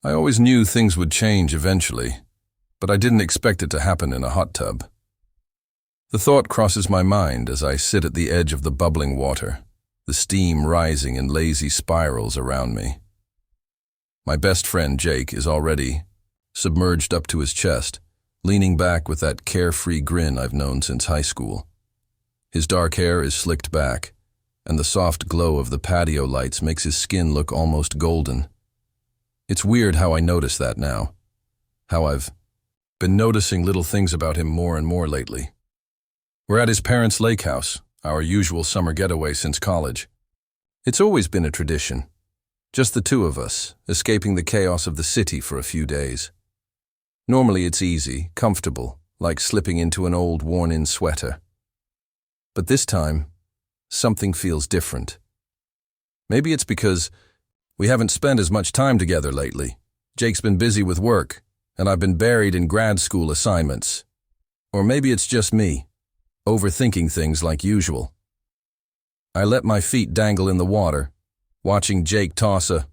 I always knew things would change eventually, but I didn't expect it to happen in a hot tub. The thought crosses my mind as I sit at the edge of the bubbling water, the steam rising in lazy spirals around me. My best friend Jake is already submerged up to his chest, leaning back with that carefree grin I've known since high school. His dark hair is slicked back, and the soft glow of the patio lights makes his skin look almost golden. It's weird how I notice that now, how I've been noticing little things about him more and more lately. We're at his parents' lake house, our usual summer getaway since college. It's always been a tradition, just the two of us, escaping the chaos of the city for a few days. Normally it's easy, comfortable, like slipping into an old worn-in sweater. But this time, something feels different. Maybe it's because we haven't spent as much time together lately. Jake's been busy with work, and I've been buried in grad school assignments. Or maybe it's just me, overthinking things like usual. I let my feet dangle in the water, watching Jake toss a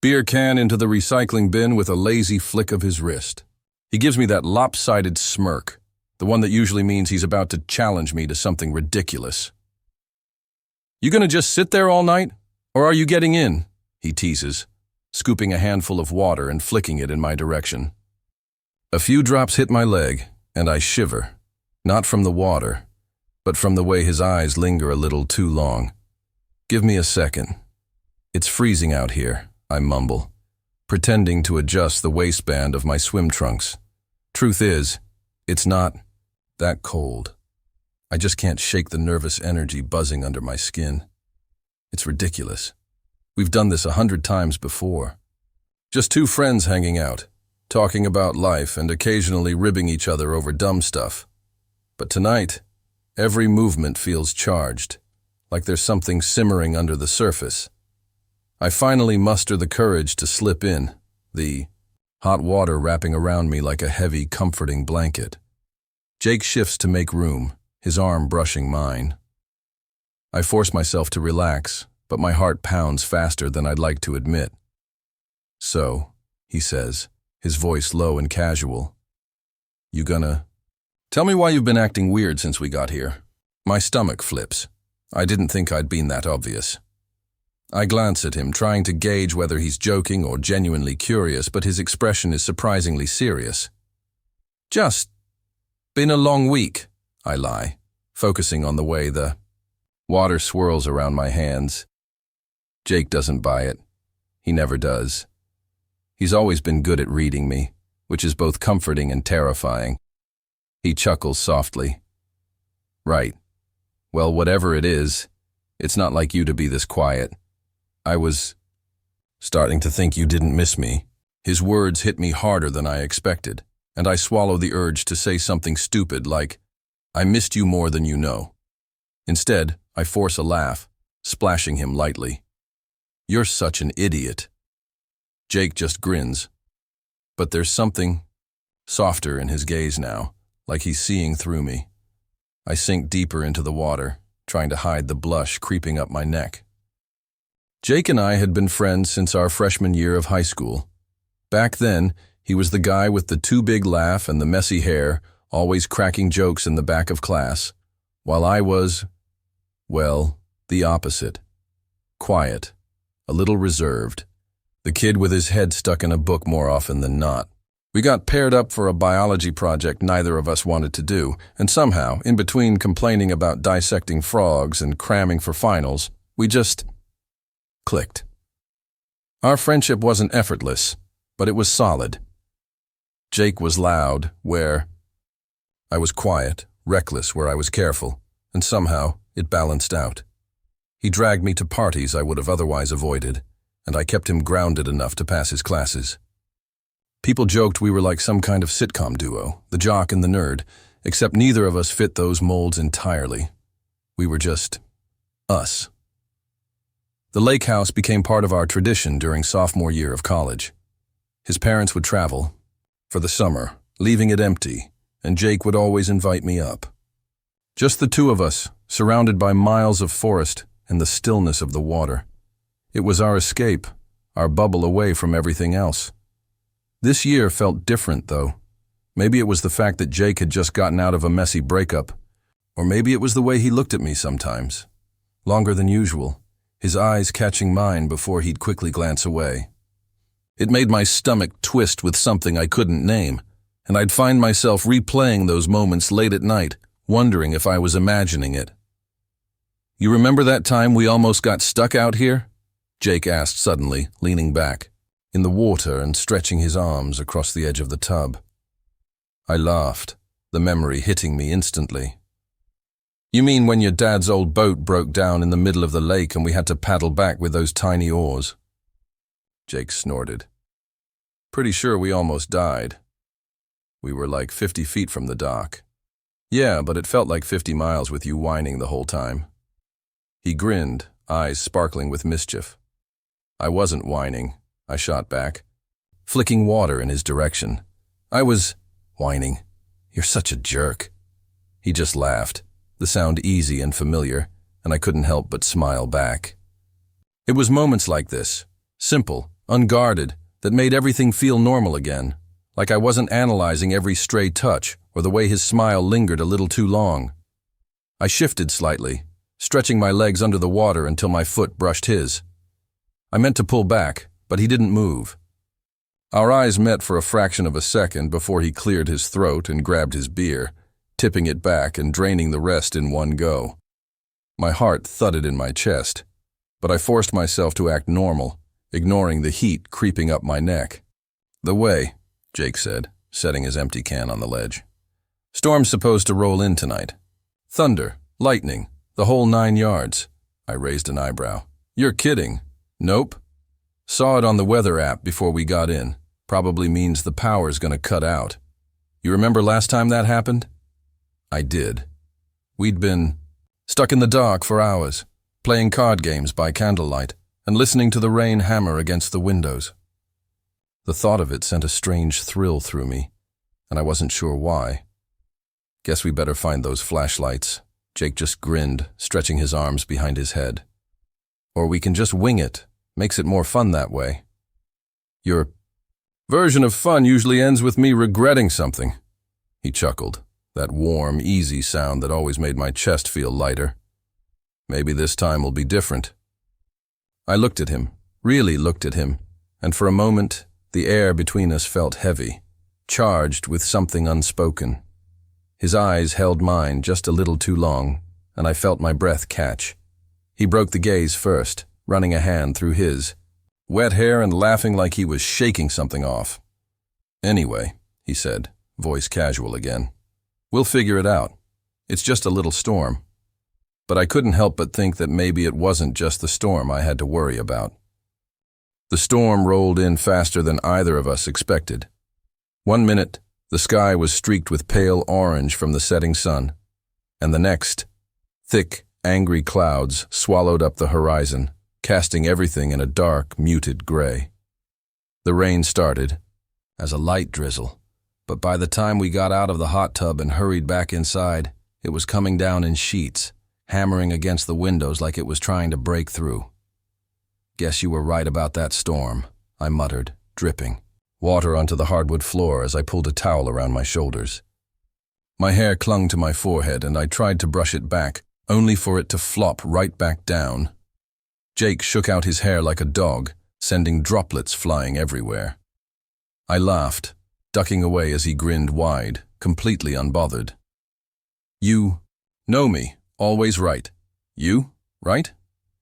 beer can into the recycling bin with a lazy flick of his wrist. He gives me that lopsided smirk, the one that usually means he's about to challenge me to something ridiculous. "You gonna just sit there all night? Or are you getting in?" he teases, scooping a handful of water and flicking it in my direction. A few drops hit my leg, and I shiver, not from the water, but from the way his eyes linger a little too long. "Give me a second. It's freezing out here," I mumble, pretending to adjust the waistband of my swim trunks. Truth is, it's not that cold. I just can't shake the nervous energy buzzing under my skin. It's ridiculous. We've done this 100 times before. Just two friends hanging out, talking about life and occasionally ribbing each other over dumb stuff. But tonight, every movement feels charged, like there's something simmering under the surface. I finally muster the courage to slip in, the hot water wrapping around me like a heavy, comforting blanket. Jake shifts to make room, his arm brushing mine. I force myself to relax, but my heart pounds faster than I'd like to admit. "So," he says, his voice low and casual, "you gonna tell me why you've been acting weird since we got here?" My stomach flips. I didn't think I'd been that obvious. I glance at him, trying to gauge whether he's joking or genuinely curious, but his expression is surprisingly serious. "Just been a long week," I lie, focusing on the way the water swirls around my hands. Jake doesn't buy it. He never does. He's always been good at reading me, which is both comforting and terrifying. He chuckles softly. "Right. Well, whatever it is, it's not like you to be this quiet. I was starting to think you didn't miss me." His words hit me harder than I expected, and I swallow the urge to say something stupid like, "I missed you more than you know." Instead, I force a laugh, splashing him lightly. "You're such an idiot." Jake just grins, but there's something softer in his gaze now, like he's seeing through me. I sink deeper into the water, trying to hide the blush creeping up my neck. Jake and I had been friends since our freshman year of high school. Back then, he was the guy with the too big laugh and the messy hair, always cracking jokes in the back of class, while I was, well, the opposite. Quiet, a little reserved, the kid with his head stuck in a book more often than not. We got paired up for a biology project neither of us wanted to do, and somehow, in between complaining about dissecting frogs and cramming for finals, we just clicked. Our friendship wasn't effortless, but it was solid. Jake was loud, where I was quiet, reckless where I was careful, and somehow it balanced out. He dragged me to parties I would have otherwise avoided, and I kept him grounded enough to pass his classes. People joked we were like some kind of sitcom duo, the jock and the nerd, except neither of us fit those molds entirely. We were just us. The lake house became part of our tradition during sophomore year of college. His parents would travel for the summer, leaving it empty, and Jake would always invite me up. Just the two of us, surrounded by miles of forest and the stillness of the water. It was our escape, our bubble away from everything else. This year felt different, though. Maybe it was the fact that Jake had just gotten out of a messy breakup, or maybe it was the way he looked at me sometimes. Longer than usual, his eyes catching mine before he'd quickly glance away. It made my stomach twist with something I couldn't name, and I'd find myself replaying those moments late at night, wondering if I was imagining it. "You remember that time we almost got stuck out here?" Jake asked suddenly, leaning back, in the water and stretching his arms across the edge of the tub. I laughed, the memory hitting me instantly. "You mean when your dad's old boat broke down in the middle of the lake and we had to paddle back with those tiny oars?" Jake snorted. "Pretty sure we almost died. We were like 50 feet from the dock. Yeah, but it felt like 50 miles with you whining the whole time." He grinned, eyes sparkling with mischief. "I wasn't whining," I shot back, flicking water in his direction. "I was whining. You're such a jerk." He just laughed, the sound easy and familiar, and I couldn't help but smile back. It was moments like this, simple, unguarded, that made everything feel normal again, like I wasn't analyzing every stray touch or the way his smile lingered a little too long. I shifted slightly, stretching my legs under the water until my foot brushed his. I meant to pull back, but he didn't move. Our eyes met for a fraction of a second before he cleared his throat and grabbed his beer, tipping it back and draining the rest in one go. My heart thudded in my chest, but I forced myself to act normal, ignoring the heat creeping up my neck. "The way," Jake said, setting his empty can on the ledge. "Storm's supposed to roll in tonight. Thunder, lightning, the whole 9 yards." I raised an eyebrow. "You're kidding." "Nope. Saw it on the weather app before we got in. Probably means the power's gonna cut out. You remember last time that happened?" I did. We'd been stuck in the dark for hours, playing card games by candlelight and listening to the rain hammer against the windows. The thought of it sent a strange thrill through me, and I wasn't sure why. "Guess we better find those flashlights." Jake just grinned, stretching his arms behind his head. "Or we can just wing it. Makes it more fun that way." "Your version of fun usually ends with me regretting something." He chuckled, that warm, easy sound that always made my chest feel lighter. "Maybe this time will be different." I looked at him, really looked at him, and for a moment, the air between us felt heavy, charged with something unspoken. His eyes held mine just a little too long, and I felt my breath catch. He broke the gaze first, running a hand through his, wet hair and laughing like he was shaking something off. "Anyway," he said, voice casual again, "we'll figure it out. It's just a little storm." But I couldn't help but think that maybe it wasn't just the storm I had to worry about. The storm rolled in faster than either of us expected. 1 minute, the sky was streaked with pale orange from the setting sun, and the next, thick, angry clouds swallowed up the horizon, casting everything in a dark, muted gray. The rain started as a light drizzle, but by the time we got out of the hot tub and hurried back inside, it was coming down in sheets, hammering against the windows like it was trying to break through. "Guess you were right about that storm," I muttered, dripping, water onto the hardwood floor as I pulled a towel around my shoulders. My hair clung to my forehead and I tried to brush it back, only for it to flop right back down. Jake shook out his hair like a dog, sending droplets flying everywhere. I laughed, ducking away as he grinned wide, completely unbothered. "You know me, always right. You, right?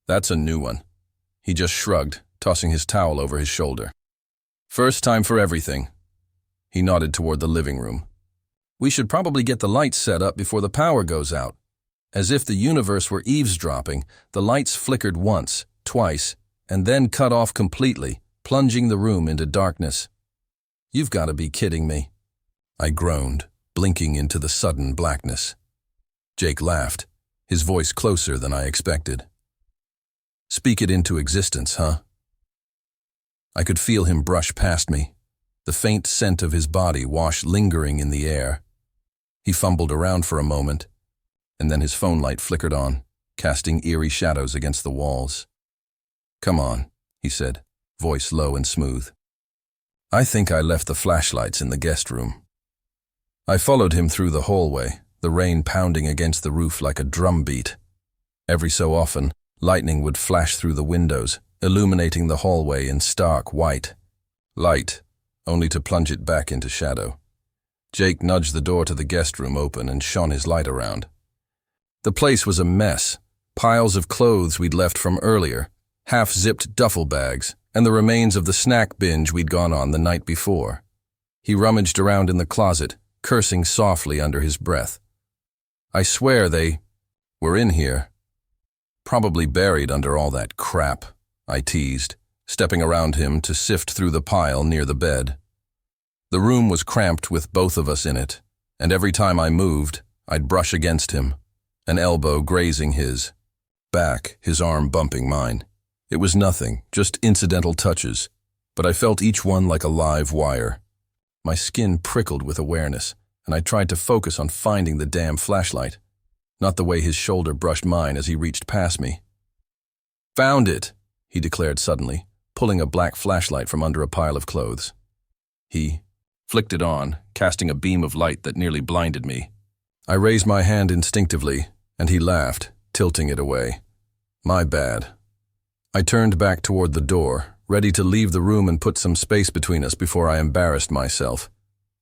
That's a new one." He just shrugged, tossing his towel over his shoulder. "First time for everything." He nodded toward the living room. "We should probably get the lights set up before the power goes out." As if the universe were eavesdropping, the lights flickered once, twice, and then cut off completely, plunging the room into darkness. "You've got to be kidding me." I groaned, blinking into the sudden blackness. Jake laughed, his voice closer than I expected. "Speak it into existence, huh?" I could feel him brush past me, the faint scent of his body wash lingering in the air. He fumbled around for a moment, and then his phone light flickered on, casting eerie shadows against the walls. "Come on," he said, voice low and smooth. I think I left the flashlights in the guest room. I followed him through the hallway, the rain pounding against the roof like a drum beat. Every so often, lightning would flash through the windows, illuminating the hallway in stark white light, only to plunge it back into shadow. Jake nudged the door to the guest room open and shone his light around. The place was a mess. Piles of clothes we'd left from earlier, half-zipped duffel bags, and the remains of the snack binge we'd gone on the night before. He rummaged around in the closet, cursing softly under his breath. I swear they were in here. Probably buried under all that crap, I teased, stepping around him to sift through the pile near the bed. The room was cramped with both of us in it, and every time I moved, I'd brush against him, an elbow grazing his back, his arm bumping mine. It was nothing, just incidental touches, but I felt each one like a live wire. My skin prickled with awareness, and I tried to focus on finding the damn flashlight, not the way his shoulder brushed mine as he reached past me. "Found it," he declared suddenly, pulling a black flashlight from under a pile of clothes. He flicked it on, casting a beam of light that nearly blinded me. I raised my hand instinctively, and he laughed, tilting it away. My bad. I turned back toward the door, ready to leave the room and put some space between us before I embarrassed myself.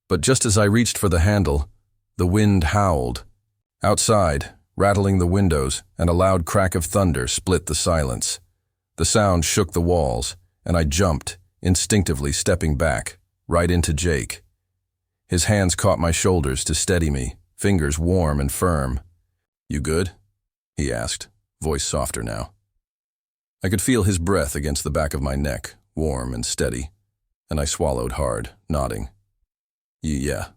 But just as I reached for the handle, the wind howled. Outside, rattling the windows, and a loud crack of thunder split the silence. The sound shook the walls, and I jumped, instinctively stepping back, right into Jake. His hands caught my shoulders to steady me, fingers warm and firm. "You good?" he asked, voice softer now. I could feel his breath against the back of my neck, warm and steady, and I swallowed hard, nodding. Yeah.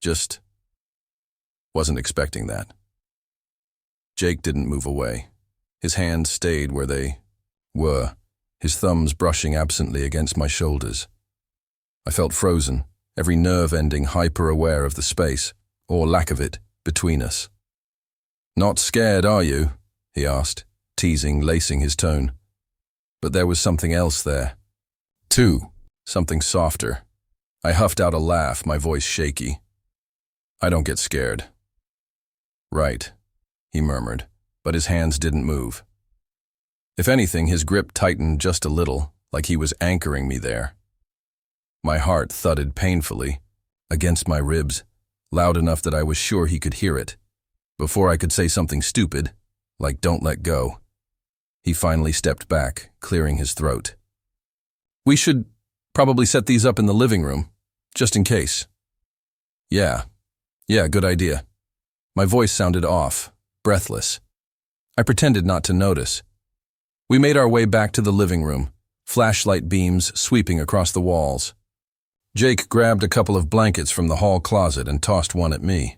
Just wasn't expecting that. Jake didn't move away. His hands stayed where they were, his thumbs brushing absently against my shoulders. I felt frozen, every nerve ending hyper-aware of the space, or lack of it, between us. "Not scared, are you?" he asked, teasing, lacing his tone. But there was something else there. Too, something softer. I huffed out a laugh, my voice shaky. "I don't get scared." "Right," he murmured, but his hands didn't move. If anything, his grip tightened just a little, like he was anchoring me there. My heart thudded painfully, against my ribs, loud enough that I was sure he could hear it. Before I could say something stupid, like "don't let go," he finally stepped back, clearing his throat. "We should probably set these up in the living room, just in case." Yeah, good idea." My voice sounded off, breathless. I pretended not to notice. We made our way back to the living room, flashlight beams sweeping across the walls. Jake grabbed a couple of blankets from the hall closet and tossed one at me.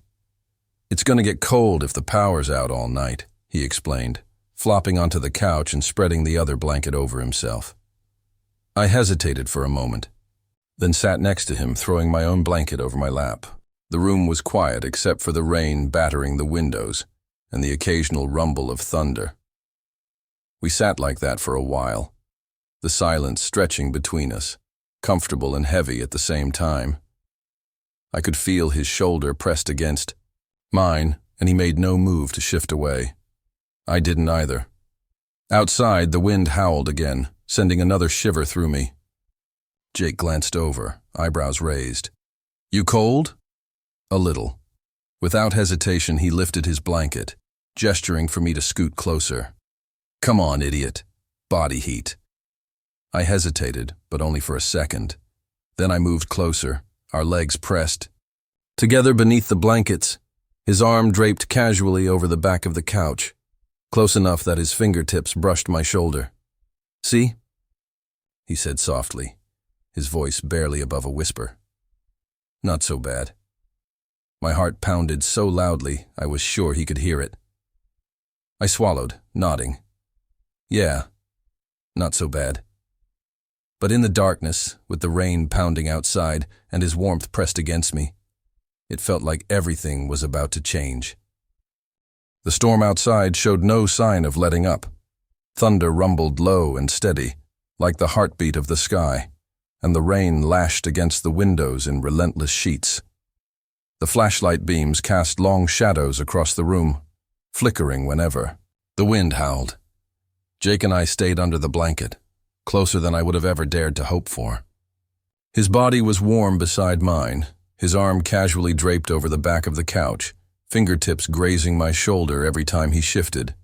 "It's going to get cold if the power's out all night," he explained, flopping onto the couch and spreading the other blanket over himself. I hesitated for a moment, then sat next to him, throwing my own blanket over my lap. The room was quiet except for the rain battering the windows and the occasional rumble of thunder. We sat like that for a while, the silence stretching between us, comfortable and heavy at the same time. I could feel his shoulder pressed against mine, and he made no move to shift away. I didn't either. Outside, the wind howled again, sending another shiver through me. Jake glanced over, eyebrows raised. "You cold?" "A little." Without hesitation, he lifted his blanket, gesturing for me to scoot closer. "Come on, idiot. Body heat." I hesitated, but only for a second. Then I moved closer, our legs pressed together beneath the blankets, his arm draped casually over the back of the couch, close enough that his fingertips brushed my shoulder. "See?" he said softly, his voice barely above a whisper. Not so bad. My heart pounded so loudly I was sure he could hear it. I swallowed, nodding. Yeah, not so bad. But in the darkness, with the rain pounding outside and his warmth pressed against me, it felt like everything was about to change. The storm outside showed no sign of letting up. Thunder rumbled low and steady, like the heartbeat of the sky, and the rain lashed against the windows in relentless sheets. The flashlight beams cast long shadows across the room, flickering whenever. The wind howled. Jake and I stayed under the blanket, closer than I would have ever dared to hope for. His body was warm beside mine, his arm casually draped over the back of the couch, fingertips grazing my shoulder every time he shifted.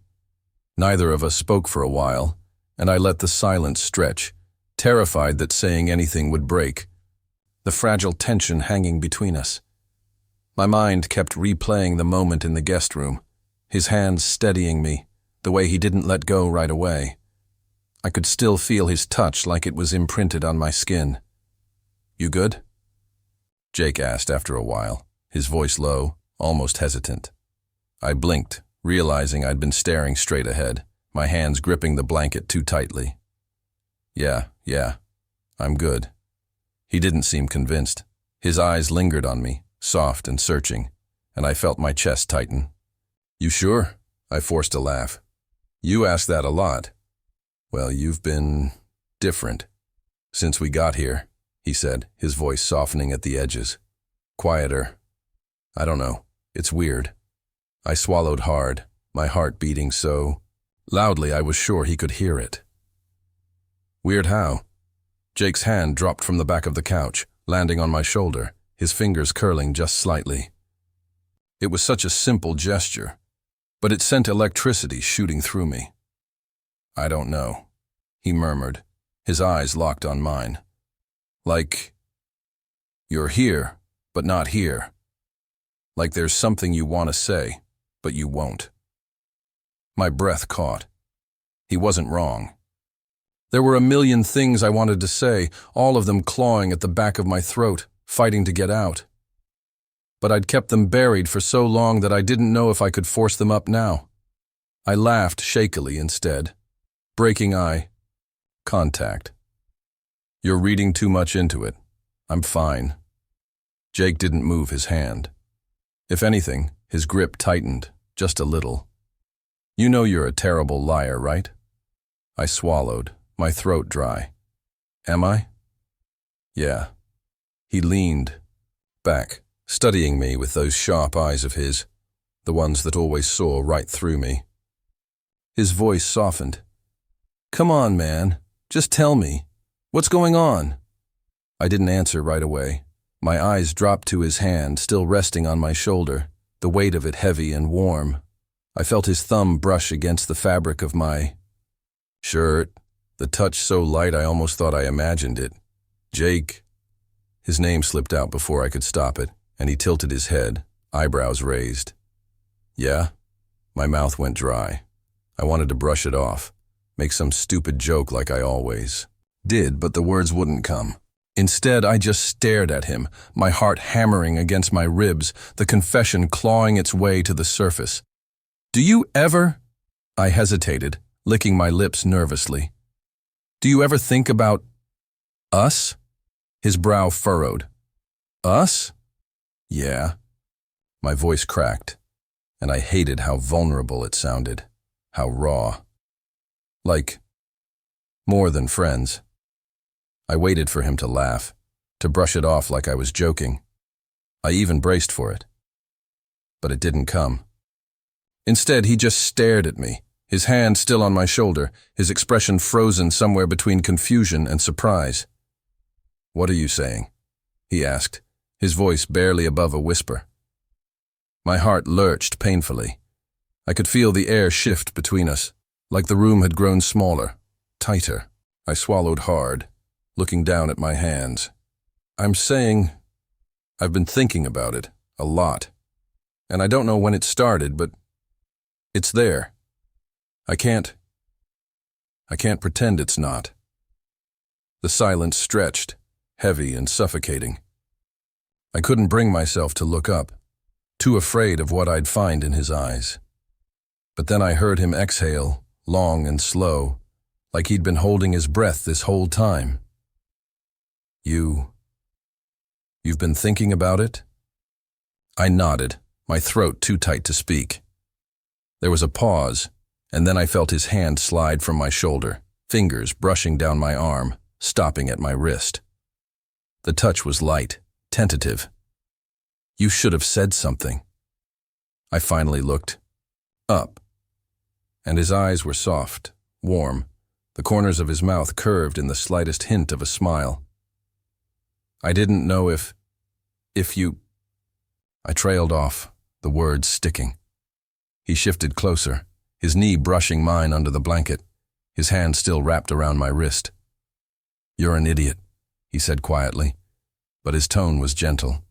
Neither of us spoke for a while, and I let the silence stretch, terrified that saying anything would break, the fragile tension hanging between us. My mind kept replaying the moment in the guest room, his hands steadying me, the way he didn't let go right away. I could still feel his touch like it was imprinted on my skin. "You good?" Jake asked after a while, his voice low, almost hesitant. I blinked, realizing I'd been staring straight ahead, my hands gripping the blanket too tightly. Yeah, I'm good." He didn't seem convinced. His eyes lingered on me, soft and searching, and I felt my chest tighten. "You sure?" I forced a laugh. "You ask that a lot." "Well, you've been different since we got here," he said, his voice softening at the edges. "Quieter. I don't know. It's weird." I swallowed hard, my heart beating so loudly I was sure he could hear it. "Weird how?" Jake's hand dropped from the back of the couch, landing on my shoulder, his fingers curling just slightly. It was such a simple gesture, but it sent electricity shooting through me. "I don't know," he murmured, his eyes locked on mine. "Like, you're here, but not here. Like there's something you want to say, but you won't." My breath caught. He wasn't wrong. There were a million things I wanted to say, all of them clawing at the back of my throat, fighting to get out. But I'd kept them buried for so long that I didn't know if I could force them up now. I laughed shakily instead, breaking eye contact. "You're reading too much into it. I'm fine." Jake didn't move his hand. If anything, his grip tightened, just a little. "You know you're a terrible liar, right?" I swallowed, my throat dry. "Am I?" "Yeah." He leaned back, studying me with those sharp eyes of his, the ones that always saw right through me. His voice softened. "Come on, man. Just tell me. What's going on?" I didn't answer right away. My eyes dropped to his hand, still resting on my shoulder, the weight of it heavy and warm. I felt his thumb brush against the fabric of my shirt, the touch so light I almost thought I imagined it. "Jake." His name slipped out before I could stop it, and he tilted his head, eyebrows raised. "Yeah?" My mouth went dry. I wanted to brush it off, make some stupid joke like I always did, but the words wouldn't come. Instead, I just stared at him, my heart hammering against my ribs, the confession clawing its way to the surface. "Do you ever—" I hesitated, licking my lips nervously. "Do you ever think about us?" His brow furrowed. "Us?" "Yeah." My voice cracked, and I hated how vulnerable it sounded, how raw. "Like, more than friends." I waited for him to laugh, to brush it off like I was joking. I even braced for it. But it didn't come. Instead, he just stared at me, his hand still on my shoulder, his expression frozen somewhere between confusion and surprise. "What are you saying?" he asked, his voice barely above a whisper. My heart lurched painfully. I could feel the air shift between us, like the room had grown smaller, tighter. I swallowed hard, looking down at my hands. "I'm saying I've been thinking about it a lot, and I don't know when it started, but it's there. I can't pretend it's not." The silence stretched, heavy and suffocating. I couldn't bring myself to look up, too afraid of what I'd find in his eyes. But then I heard him exhale, long and slow, like he'd been holding his breath this whole time. You've been thinking about it?" I nodded, my throat too tight to speak. There was a pause, and then I felt his hand slide from my shoulder, fingers brushing down my arm, stopping at my wrist. The touch was light, tentative. "You should have said something." I finally looked up, and his eyes were soft, warm, the corners of his mouth curved in the slightest hint of a smile. "I didn't know if you—" I trailed off, the words sticking. He shifted closer, his knee brushing mine under the blanket, his hand still wrapped around my wrist. "You're an idiot," he said quietly, but his tone was gentle.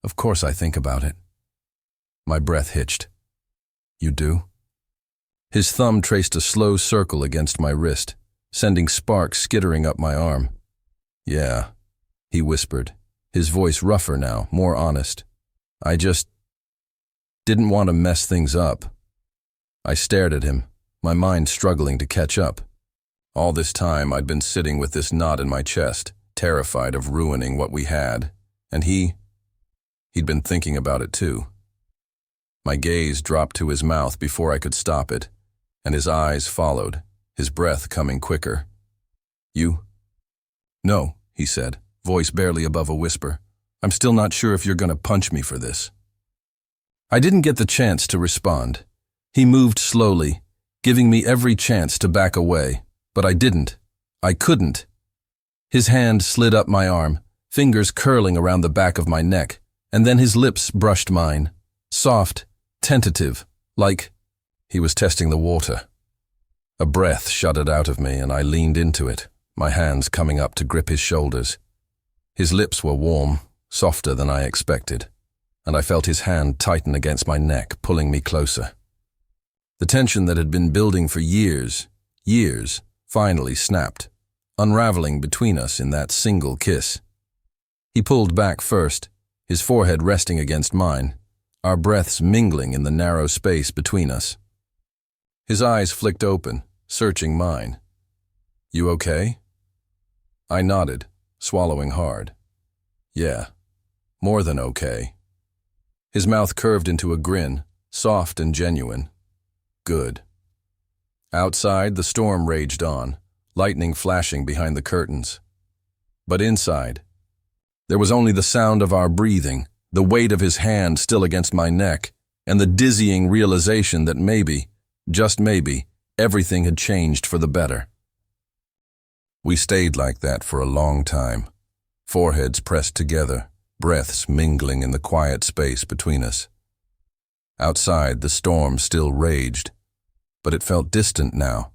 "Of course I think about it." My breath hitched. "You do?" His thumb traced a slow circle against my wrist, sending sparks skittering up my arm. "Yeah," he whispered, his voice rougher now, more honest. "I just didn't want to mess things up." I stared at him, my mind struggling to catch up. All this time I'd been sitting with this knot in my chest, terrified of ruining what we had, and he'd been thinking about it too. My gaze dropped to his mouth before I could stop it, and his eyes followed, his breath coming quicker. "You?" "No," he said, voice barely above a whisper. "I'm still not sure if you're going to punch me for this." I didn't get the chance to respond. He moved slowly, giving me every chance to back away, but I didn't. I couldn't. His hand slid up my arm, fingers curling around the back of my neck, and then his lips brushed mine, soft, tentative, like he was testing the water. A breath shuddered out of me, and I leaned into it, my hands coming up to grip his shoulders. His lips were warm, softer than I expected, and I felt his hand tighten against my neck, pulling me closer. The tension that had been building for years, finally snapped, unraveling between us in that single kiss. He pulled back first, his forehead resting against mine, our breaths mingling in the narrow space between us. His eyes flicked open, searching mine. "You okay?" I nodded, swallowing hard. "Yeah, more than okay." His mouth curved into a grin, soft and genuine. "Good." Outside, the storm raged on, lightning flashing behind the curtains. But inside, there was only the sound of our breathing, the weight of his hand still against my neck, and the dizzying realization that maybe, just maybe, everything had changed for the better. We stayed like that for a long time, foreheads pressed together, breaths mingling in the quiet space between us. Outside, the storm still raged, but it felt distant now,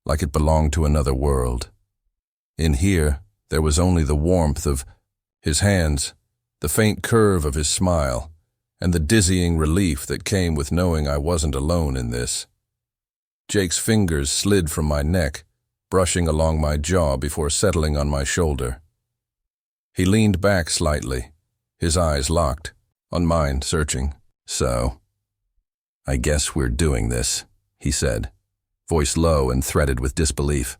like it belonged to another world. In here, there was only the warmth of his hands, the faint curve of his smile, and the dizzying relief that came with knowing I wasn't alone in this. Jake's fingers slid from my neck, brushing along my jaw before settling on my shoulder. He leaned back slightly, his eyes locked, on mine searching. "So, I guess we're doing this," he said, voice low and threaded with disbelief.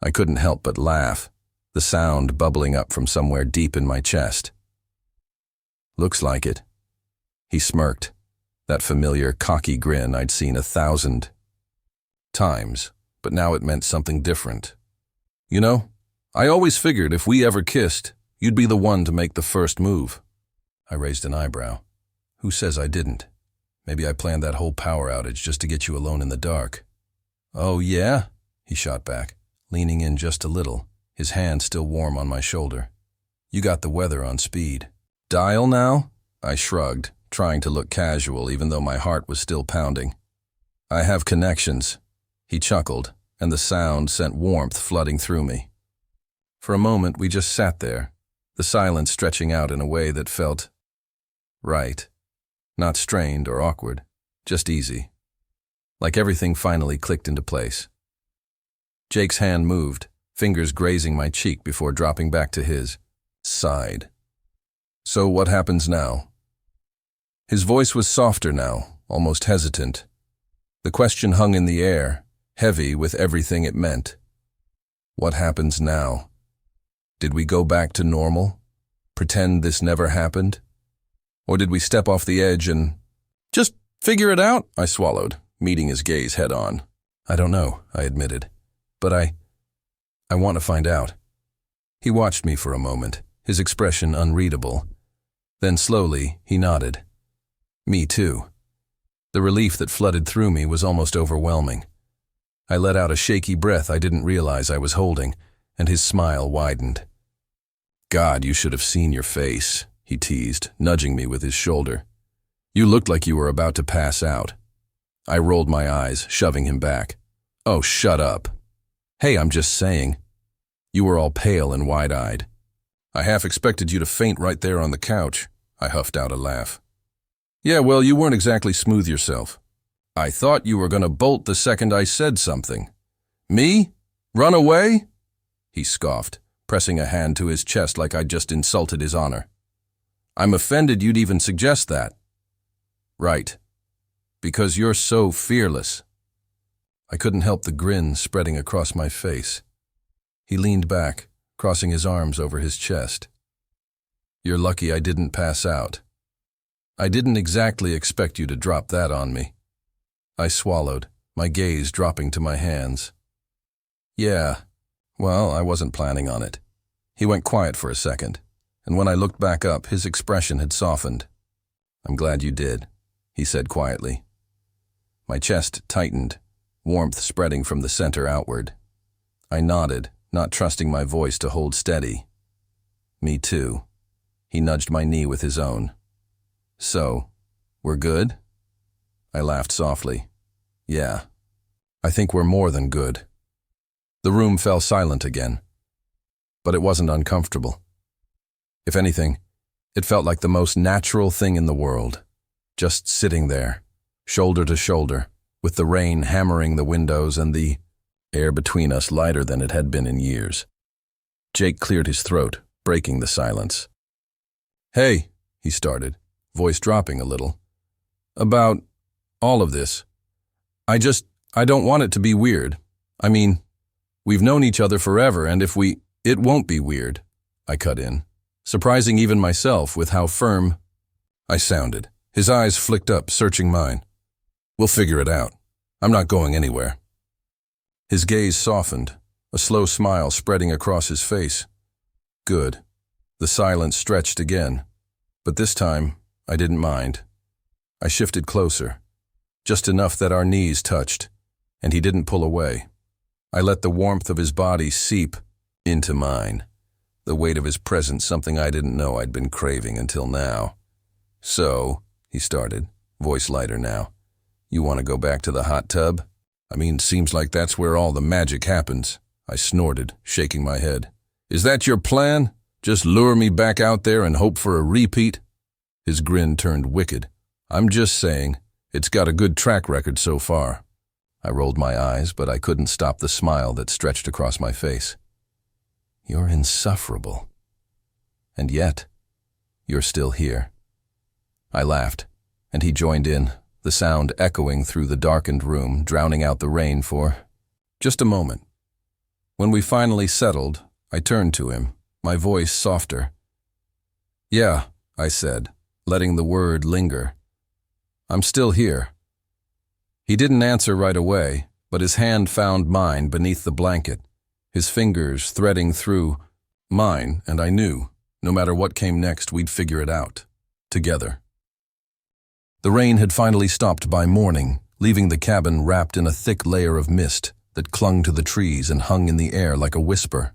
I couldn't help but laugh, the sound bubbling up from somewhere deep in my chest. "Looks like it." He smirked, that familiar cocky grin I'd seen 1,000 times, but now it meant something different. "You know, I always figured if we ever kissed, you'd be the one to make the first move." I raised an eyebrow. "Who says I didn't? Maybe I planned that whole power outage just to get you alone in the dark." "Oh, yeah?" he shot back, leaning in just a little, his hand still warm on my shoulder. "You got the weather on speed." "Dial now?" I shrugged, trying to look casual even though my heart was still pounding. "I have connections." He chuckled, and the sound sent warmth flooding through me. For a moment we just sat there, the silence stretching out in a way that felt right. Not strained or awkward, just easy. Like everything finally clicked into place. Jake's hand moved, fingers grazing my cheek before dropping back to his side. "So what happens now?" His voice was softer now, almost hesitant. The question hung in the air, heavy with everything it meant. What happens now? Did we go back to normal? Pretend this never happened? Or did we step off the edge and just figure it out? I swallowed, meeting his gaze head on. "I don't know," I admitted. "But I want to find out." He watched me for a moment, his expression unreadable. Then slowly, he nodded. Me too. The relief that flooded through me was almost overwhelming. I let out a shaky breath I didn't realize I was holding, and his smile widened. God, you should have seen your face, he teased, nudging me with his shoulder. You looked like you were about to pass out. I rolled my eyes, shoving him back. Oh, shut up. Hey, I'm just saying. You were all pale and wide-eyed. I half expected you to faint right there on the couch. I huffed out a laugh. Yeah, well, you weren't exactly smooth yourself. I thought you were going to bolt the second I said something. Me? Run away? He scoffed, pressing a hand to his chest like I'd just insulted his honor. I'm offended you'd even suggest that. Right. Because you're so fearless. I couldn't help the grin spreading across my face. He leaned back, crossing his arms over his chest. You're lucky I didn't pass out. I didn't exactly expect you to drop that on me. I swallowed, my gaze dropping to my hands. Yeah, well, I wasn't planning on it. He went quiet for a second, and when I looked back up, his expression had softened. I'm glad you did, he said quietly. My chest tightened, warmth spreading from the center outward. I nodded, not trusting my voice to hold steady. Me too. He nudged my knee with his own. So, we're good? I laughed softly. Yeah, I think we're more than good. The room fell silent again, but it wasn't uncomfortable. If anything, it felt like the most natural thing in the world, just sitting there, shoulder to shoulder, with the rain hammering the windows and the air between us lighter than it had been in years. Jake cleared his throat, breaking the silence. Hey, he started, voice dropping a little. About all of this. I don't want it to be weird. I mean, we've known each other forever, and it won't be weird, I cut in, surprising even myself with how firm I sounded. His eyes flicked up, searching mine. We'll figure it out. I'm not going anywhere. His gaze softened, a slow smile spreading across his face. Good. The silence stretched again, but this time I didn't mind. I shifted closer, just enough that our knees touched, and he didn't pull away. I let the warmth of his body seep into mine, the weight of his presence something I didn't know I'd been craving until now. So, he started, voice lighter now, you want to go back to the hot tub? I mean, seems like that's where all the magic happens. I snorted, shaking my head. Is that your plan? Just lure me back out there and hope for a repeat? His grin turned wicked. I'm just saying, it's got a good track record so far. I rolled my eyes, but I couldn't stop the smile that stretched across my face. You're insufferable. And yet, you're still here. I laughed, and he joined in, the sound echoing through the darkened room, drowning out the rain for just a moment. When we finally settled, I turned to him, my voice softer. Yeah, I said, letting the word linger. I'm still here. He didn't answer right away, but his hand found mine beneath the blanket, his fingers threading through mine, and I knew, no matter what came next, we'd figure it out, together. The rain had finally stopped by morning, leaving the cabin wrapped in a thick layer of mist that clung to the trees and hung in the air like a whisper.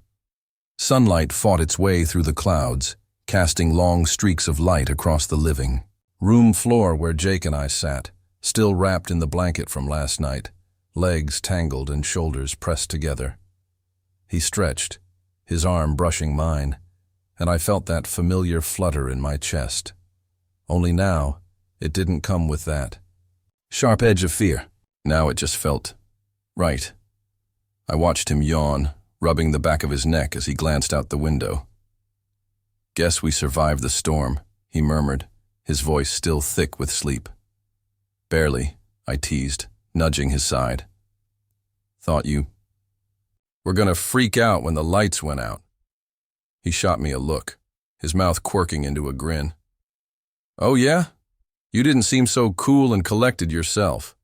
Sunlight fought its way through the clouds, casting long streaks of light across the living room floor where Jake and I sat, still wrapped in the blanket from last night, legs tangled and shoulders pressed together. He stretched, his arm brushing mine, and I felt that familiar flutter in my chest. Only now, it didn't come with that sharp edge of fear. Now it just felt right. I watched him yawn, rubbing the back of his neck as he glanced out the window. Guess we survived the storm, he murmured, his voice still thick with sleep. Barely, I teased, nudging his side. Thought you were gonna freak out when the lights went out. He shot me a look, his mouth quirking into a grin. Oh yeah? You didn't seem so cool and collected yourself.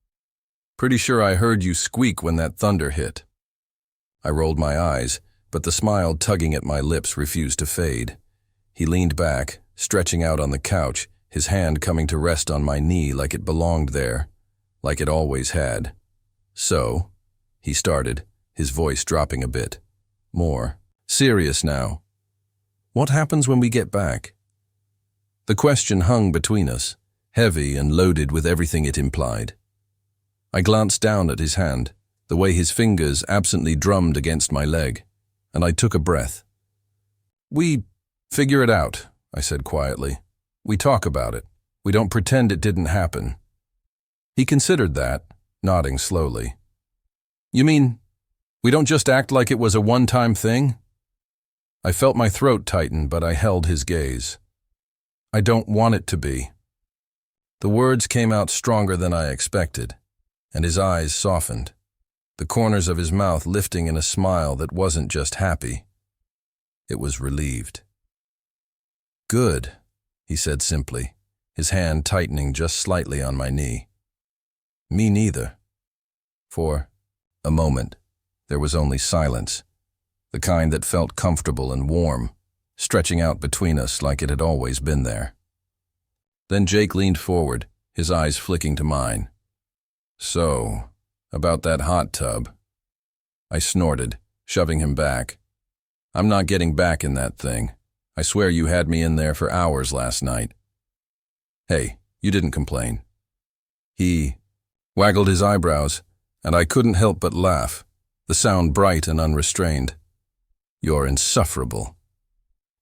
Pretty sure I heard you squeak when that thunder hit. I rolled my eyes, but the smile tugging at my lips refused to fade. He leaned back, stretching out on the couch, his hand coming to rest on my knee like it belonged there, like it always had. "So," he started, his voice dropping a bit. More serious now. "What happens when we get back?" The question hung between us, heavy and loaded with everything it implied. I glanced down at his hand, the way his fingers absently drummed against my leg, and I took a breath. "We figure it out," I said quietly. "We talk about it. We don't pretend it didn't happen." He considered that, nodding slowly. "You mean, we don't just act like it was a one-time thing?" I felt my throat tighten, but I held his gaze. "I don't want it to be." The words came out stronger than I expected, and his eyes softened, the corners of his mouth lifting in a smile that wasn't just happy. It was relieved. "Good," he said simply, his hand tightening just slightly on my knee. "Me neither." For a moment, there was only silence, the kind that felt comfortable and warm, stretching out between us like it had always been there. Then Jake leaned forward, his eyes flicking to mine. "So, about that hot tub." I snorted, shoving him back. "I'm not getting back in that thing. I swear you had me in there for hours last night." "Hey, you didn't complain." He waggled his eyebrows, and I couldn't help but laugh, the sound bright and unrestrained. "You're insufferable."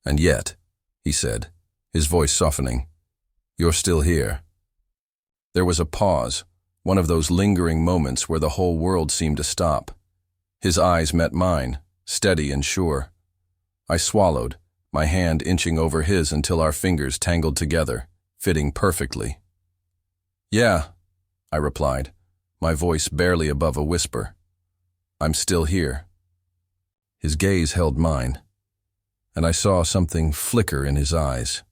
"And yet," he said, his voice softening, "you're still here." There was a pause, one of those lingering moments where the whole world seemed to stop. His eyes met mine, steady and sure. I swallowed, my hand inching over his until our fingers tangled together, fitting perfectly. "Yeah," I replied, my voice barely above a whisper. "I'm still here." His gaze held mine, and I saw something flicker in his eyes.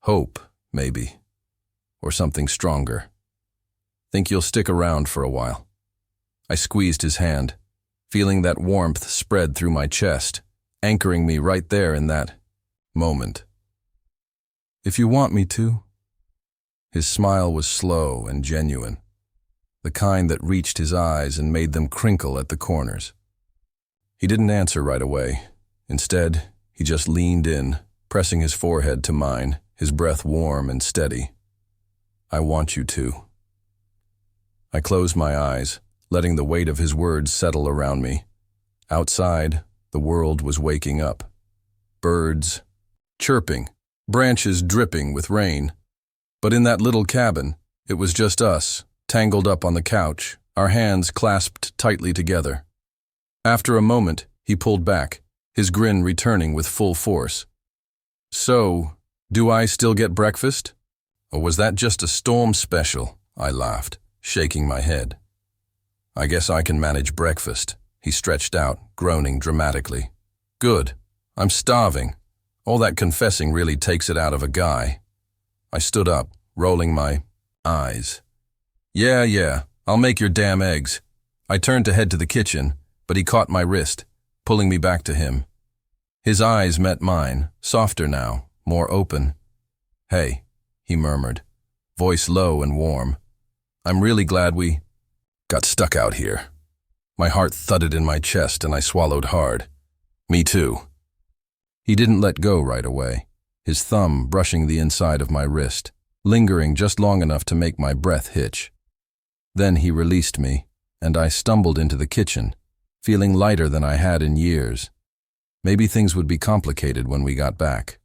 Hope, maybe, or something stronger. "Think you'll stick around for a while?" I squeezed his hand, feeling that warmth spread through my chest, anchoring me right there in that moment. "If you want me to." His smile was slow and genuine, the kind that reached his eyes and made them crinkle at the corners. He didn't answer right away. Instead, he just leaned in, pressing his forehead to mine, his breath warm and steady. "I want you to." I closed my eyes, letting the weight of his words settle around me. Outside, the world was waking up. Birds chirping, branches dripping with rain. But in that little cabin, it was just us, tangled up on the couch, our hands clasped tightly together. After a moment, he pulled back, his grin returning with full force. "So, do I still get breakfast? Or was that just a storm special?" I laughed, shaking my head. "I guess I can manage breakfast," he stretched out, groaning dramatically. "Good. I'm starving. All that confessing really takes it out of a guy." I stood up, rolling my eyes. Yeah, I'll make your damn eggs." I turned to head to the kitchen, but he caught my wrist, pulling me back to him. His eyes met mine, softer now, more open. "Hey," he murmured, voice low and warm. "I'm really glad we got stuck out here." My heart thudded in my chest and I swallowed hard. "Me too." He didn't let go right away, his thumb brushing the inside of my wrist, lingering just long enough to make my breath hitch. Then he released me, and I stumbled into the kitchen, feeling lighter than I had in years. Maybe things would be complicated when we got back.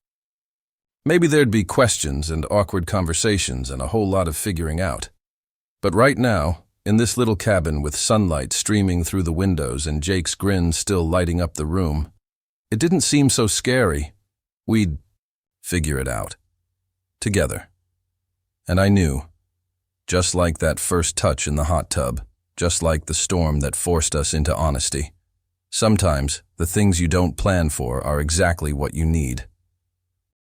Maybe there'd be questions and awkward conversations and a whole lot of figuring out. But right now, in this little cabin with sunlight streaming through the windows and Jake's grin still lighting up the room, it didn't seem so scary. We'd figure it out. Together. And I knew, just like that first touch in the hot tub, just like the storm that forced us into honesty, sometimes the things you don't plan for are exactly what you need.